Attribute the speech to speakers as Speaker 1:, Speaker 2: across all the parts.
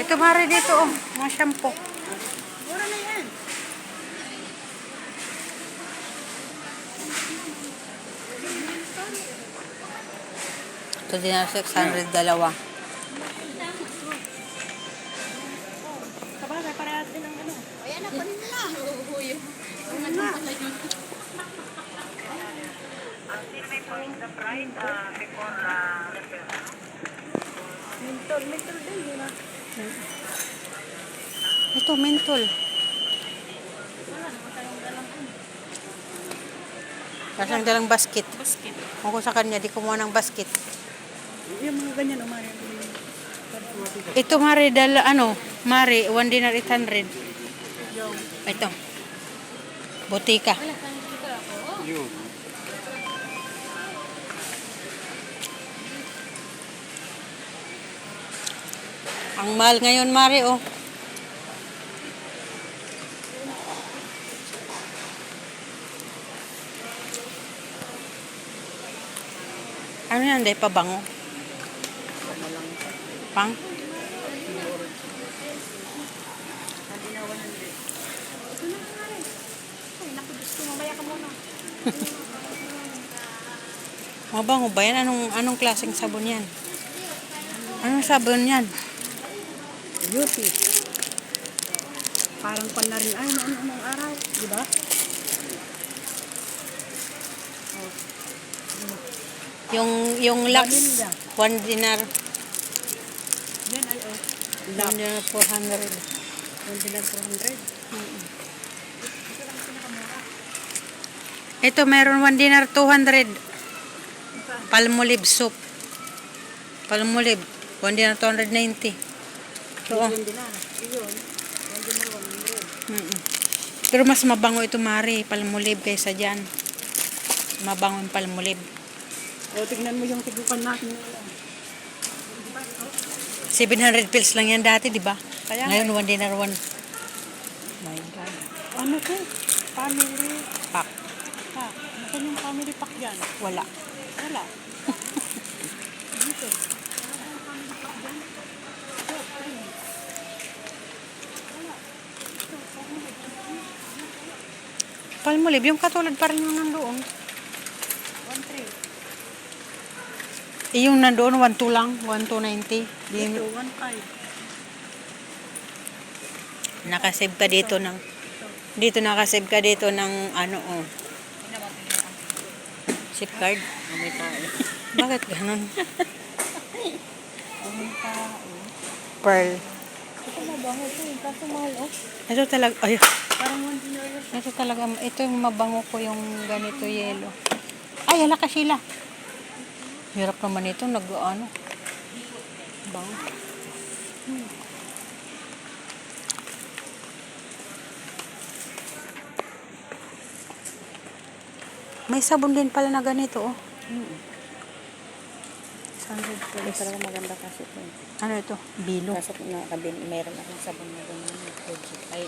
Speaker 1: Ito mare dito oh, mga shampoo.
Speaker 2: Mura na yan.
Speaker 1: Ito din na 600 dalawa.
Speaker 2: Sabagay, parehas din ang ano. Ayan na, panin mo na. Oo, yun. Ano na? Mentol din, yun na.
Speaker 1: Ito, mentol. Kasang dalang basket.
Speaker 2: Basket.
Speaker 1: Kung ko sa kanya, di kumuha ng basket.
Speaker 2: Yung mga ganyan, o Maria.
Speaker 1: Ito mare, mare, 1 dinar 800. Ito. Botika.
Speaker 3: Yun.
Speaker 1: Ang mahal ngayon mare oh. Ano yan, day pabango? Pang? Mabango ba yan? Anong klaseng sabon yan? Anong sabon yan?
Speaker 2: Beauty. Parang pan na rin. Ay, anong araw. Diba?
Speaker 1: Yung Lux,
Speaker 2: Vanilla.
Speaker 1: 1 dinar.
Speaker 2: Yan ay,
Speaker 1: 1 dinar 400.
Speaker 2: 1 dinar 400.
Speaker 1: Ito meron 1 dinar 200. Palmolive soap. Palmolive 1 dinar 290. Ito oh.
Speaker 2: 1 dinar. Iyon. 1 dinar 100.
Speaker 1: Pero mas mabango ito mare, Palmolive kaysa dyan. Mabango yung Palmolive.
Speaker 2: O, tignan mo yung tigukan natin.
Speaker 1: 700 pills lang yan dati, di ba?
Speaker 2: Kaya
Speaker 1: Ngayon 1 dinar 1. My God.
Speaker 2: Ano to? Family
Speaker 1: Pack.
Speaker 2: pack. Ano yung family pack yan?
Speaker 1: Wala.
Speaker 2: Wala. Dito.
Speaker 1: Palmolive, yung katulad pa rin yung nandoon.
Speaker 2: 1.3.
Speaker 1: Yung nandoon, 1.2 lang. 1.290.
Speaker 2: Dito, 1.5.
Speaker 1: Nakasave ka dito ng... Dito nakasave ka dito ng ano oh. Chip card.
Speaker 2: May tao.
Speaker 1: Bakit ganun?
Speaker 2: May tao.
Speaker 1: Pearl.
Speaker 2: Ito mabango ito. Kaso mahal oh.
Speaker 1: Ito talaga... Ay,
Speaker 2: Parang 1 dinar.
Speaker 1: ito talaga... Ito yung mabango ko yung ganito yellow. Ay, hala ka sila. Hirap naman ito. Nag-ano. Bango. May sabon din pala na ganito, oh. 100
Speaker 2: Ito
Speaker 1: pesos.
Speaker 2: talaga maganda kasi ito.
Speaker 1: Ano ito? Bilo.
Speaker 2: Kaso mayroon akong sabon na ganyan. Ay,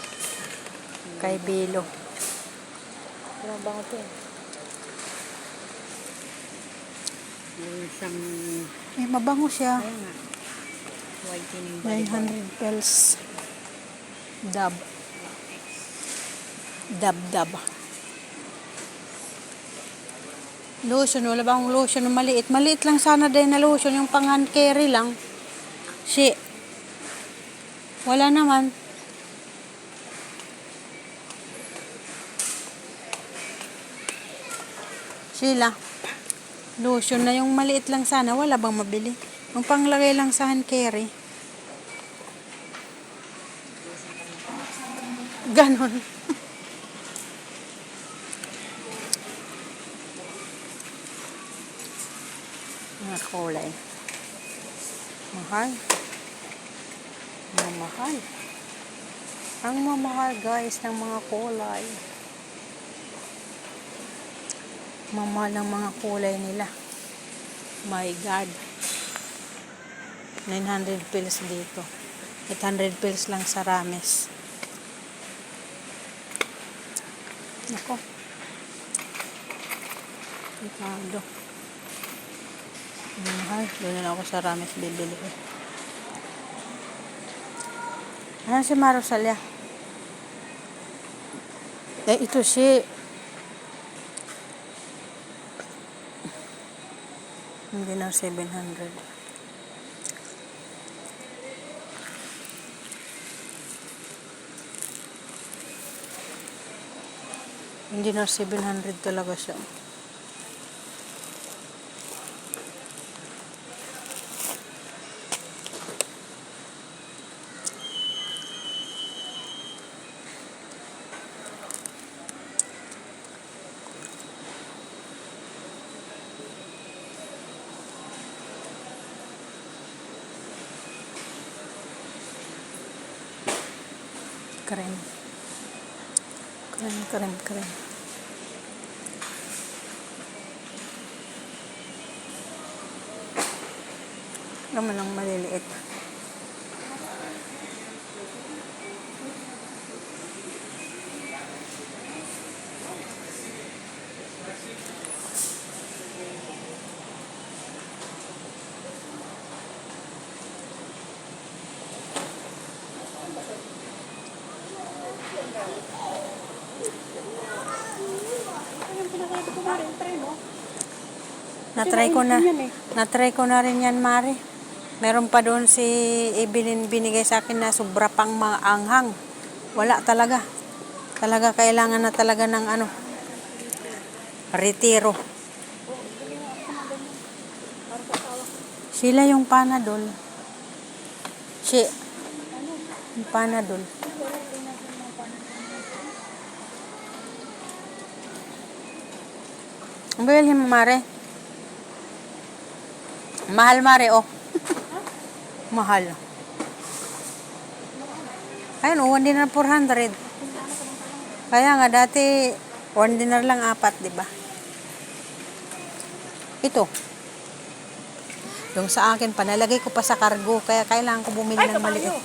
Speaker 1: Kay Bilo.
Speaker 2: pero bango ito eh. Yung isang,
Speaker 1: Eh, mabango siya.
Speaker 2: ayun nga. Whitening body balm.
Speaker 1: 900 pills. Dab. Dab. Lotion. Wala ba akong lotion na maliit? Maliit lang sana din na lotion. Yung pang hand carry lang. Wala naman. Sheila. Lotion na yung maliit lang sana. Wala bang mabili? Yung panglagay lang sa hand carry. Ganon. Mga kulay. Mahal. Mamahal. Ang mamahal guys ng mga kulay. Mamahal ang mga kulay nila. My God. 900 pills dito. 800 pills lang sa Rames. Nako. Ikado. Mahal. Doon na lang ako sa Rames bibili ko. Ayan si Marosalia. Ito si... Hindi na 700. Hindi na 700 talaga siya. Keren. Keren. Naman lang maliliit. Natry ko na rin yan, Mari. Meron pa doon si Evelyn binigay sa akin na sobra pang maanghang. Wala talaga. Talaga kailangan na talaga ng ano, retiro. Sila yung Panadol. Yung Panadol. Ang bilhin mo, Mare? Mahal, Mare, oh. Mahal. Ayun, oh, 1 dinar 400. Kaya nga, dati, 1 dinar lang 4, di ba? Ito. Yung sa akin, panalagay ko pa sa cargo, kaya kailangan ko bumili ng maliit.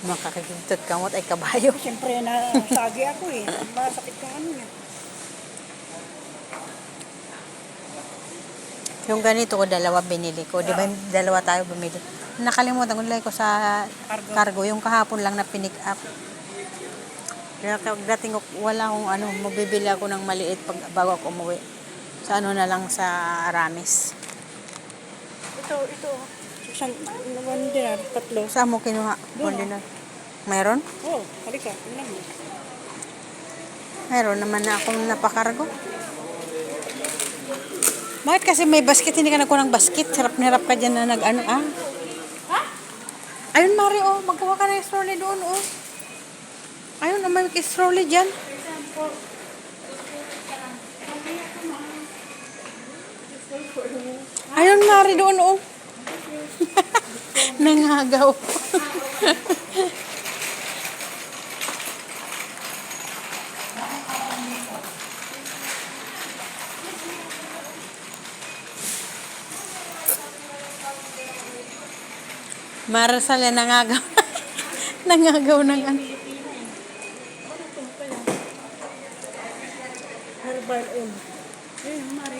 Speaker 1: Makakakintot kamot ay kabayo.
Speaker 2: Siyempre, nasagi ako eh. Masakit yung ano niya.
Speaker 1: Yung ganito ko, dalawa binili ko. Di ba, dalawa tayo bumili. Nakalimutan ko, nilagay ko sa cargo. Yung kahapon lang na pinick up. Kaya dating ko, wala akong ano, mabibili ako ng maliit bago ako umuwi. Sa ano na lang sa Aramis.
Speaker 2: Ito. Isang 1 dinar, 3.
Speaker 1: Saan mo kinuha? 1 dinar. Mayroon?
Speaker 2: Oh, halika. Tingnan mo.
Speaker 1: Mayroon naman na akong napakargo. Bakit kasi may basket, hindi ka nagkuha ng basket? Hirap ka dyan na nag-ano, ah. Ayun, Mari, oh. Magkuha ka ng strolley doon, oh. Ayun, may strolley dyan. Ayun, Mari, doon, oh. Nangagaw. Marasal yan, nangagaw. Nangagaw ng ano.
Speaker 2: Herbal oil. Ayun, Mari.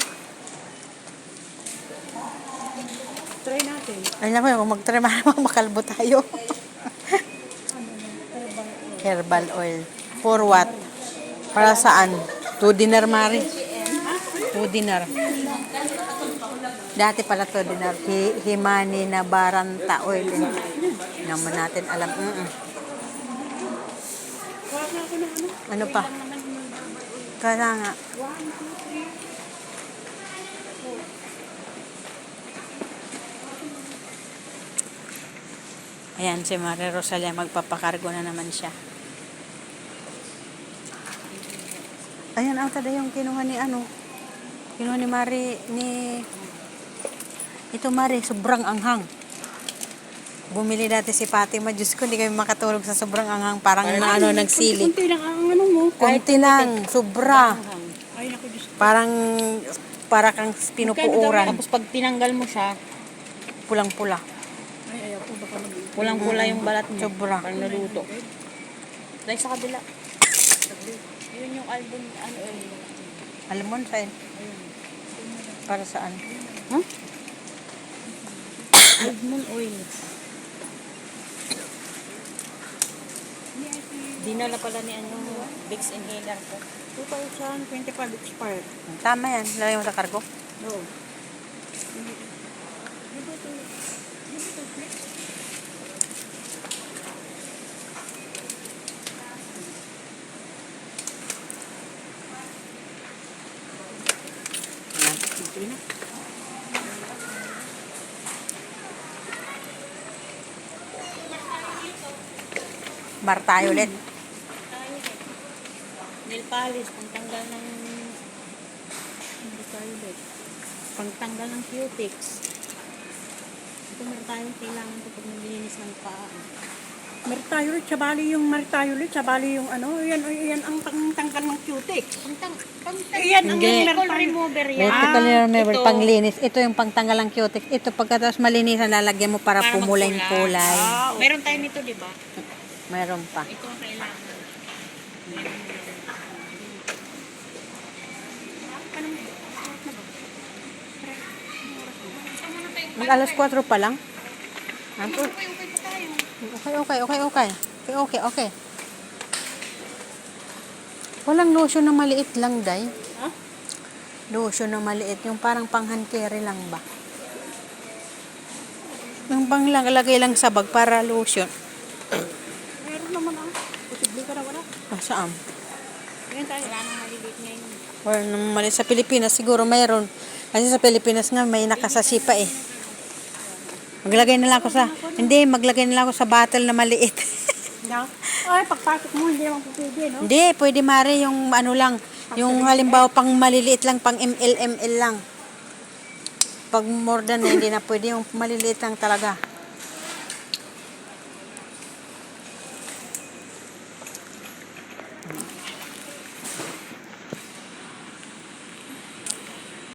Speaker 2: Try natin.
Speaker 1: Ay naku, kung mag-try makalbo tayo. Herbal oil. For what? Para saan? 2 dinar, Mari. 2 dinar. Dati pala 2 dinar. Himani na Baranta oil. Naman natin alam. Ano pa? Kaya nga. Ayan, si Maria Rosalia, magpapakargo na naman siya. Ayan, ata na yung kinuha ni ano. Kinuha ni Mari, ito Mari, sobrang anghang. Bumili dati si Fatima. Diyos ko, hindi kami makatulog sa sobrang anghang. Parang na ano, nagsili.
Speaker 2: Kunti lang ang ano mo.
Speaker 1: Konti lang, sobra.
Speaker 2: Ay, naku, Diyos.
Speaker 1: Para kang pinupuuran.
Speaker 3: Tapos pag tinanggal mo siya,
Speaker 1: Pulang-pula.
Speaker 2: Ay, ayaw ko. Baka
Speaker 3: pulang-pula yung balat mo.
Speaker 1: Sobra.
Speaker 3: Pag naluto. Dahil sa kabila. Yun yung album, ano eh.
Speaker 1: Alam mo, sa'yo. Para saan?
Speaker 3: Huh? Almond oil. Dinala pala ni ano, Vicks inhaler ko.
Speaker 2: 2025 expired.
Speaker 1: Tama yan. Lagay mo sa cargo.
Speaker 2: Oo.
Speaker 1: Ayan. Bar tayo ulit.
Speaker 3: Nail polish, pangtanggal ng pangtanggal ng cutics. Ito meron tayong kailangan ito pag naglilinis ng paa.
Speaker 2: Mertiolit, sabali yung mertiolit, sabali yung ano, yan ang pangtanggal ng cutic. Yan ang
Speaker 1: Hindi.
Speaker 3: Cuticle remover yan.
Speaker 1: Vertical remover,
Speaker 3: ito.
Speaker 1: panglinis. Ito yung pangtanggal ng cutic. Ito pagkatapos malinisan, lalagyan mo para pumula yung kulay.
Speaker 3: Meron tayo nito, di ba?
Speaker 1: Mayroon pa.
Speaker 3: Ito ang kailangan.
Speaker 1: Mag alas 4 pa lang? Okay. Walang lotion na maliit lang, Day.
Speaker 3: Ha?
Speaker 1: Lotion na maliit. Yung parang pang-hand carry lang ba? Yung pang lang, lagay lang sa bag para lotion.
Speaker 2: Meron naman posible ka na wala.
Speaker 1: Ah, saan?
Speaker 3: Ngayon tayo, wala nang maliliit ngayon.
Speaker 1: Or nung mali sa Pilipinas, siguro mayroon. Kasi sa Pilipinas nga, may nakasasi pa eh. Maglagay na lang ako sa bottle na maliit.
Speaker 2: Ay, pagpasok mo, hindi naman pwede, no?
Speaker 1: Hindi, pwede mare yung ano lang. Yung halimbawa pang maliliit lang, pang ml lang. Pag more than na, hindi na pwede yung maliliit lang talaga.